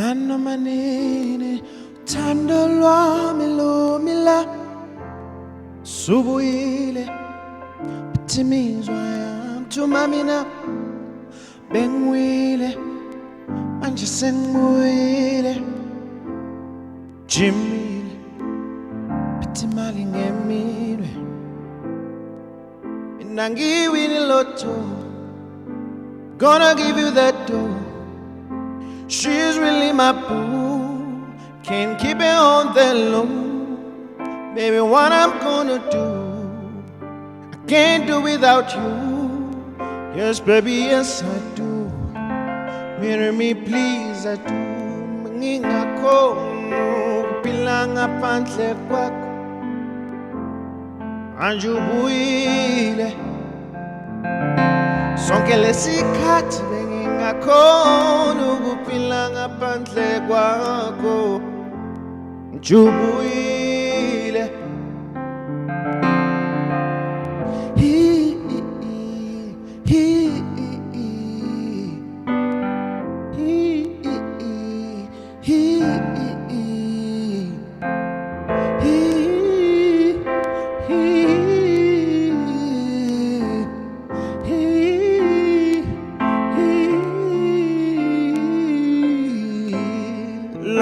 Nano manene uthando lwami lumila subuyile bithi imizwa yami thuma mina bengiwile manje sengibuyile jimile bithi imali ngemile mina ngiwini lotto gonna give you that dough. She's really my boo, can't keep it on the low. Baby, what I'm gonna do, I can't do without you. Yes, baby, yes I do. Marry me, please, I do. Mangingakho kuphila ngaphandle kwakho, manje ubuyile. Sonke lesikhathi bengingakhona ukuphila ngaphandle kwakho, nje ubuyile.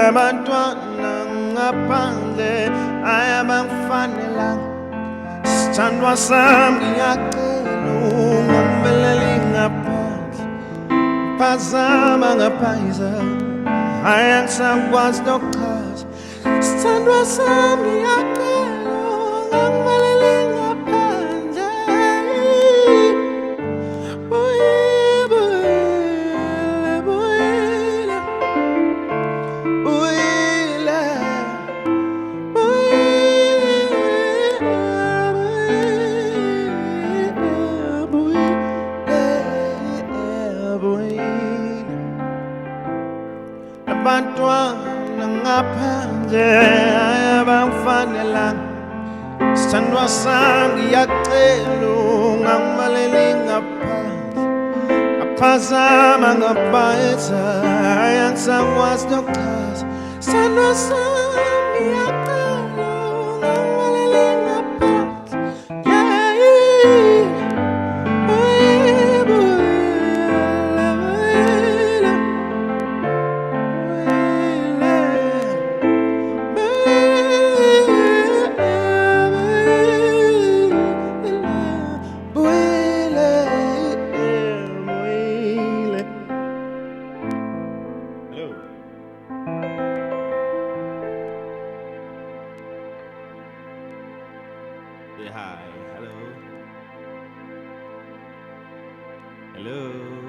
Labantwana ngaphandle ayabangifanelanga, sithandwa sami ngiyacela ungambeleli ngaphandle, phazama ngaphayiza ayangisakwazi nokuchaza. Sithandwa sami ngiyacela ungambeleli ngaphandle, abantwana ngaphandle ayabangifanelanga, sithandwa sami ngiyacela ungangibaleli ngaphandle, aphazama ngaphayiza ayangisakwazi nokuchaza. Sithandwa sami ngiyacela ungangibaleli ngaphandle, Hi, hello. Hello.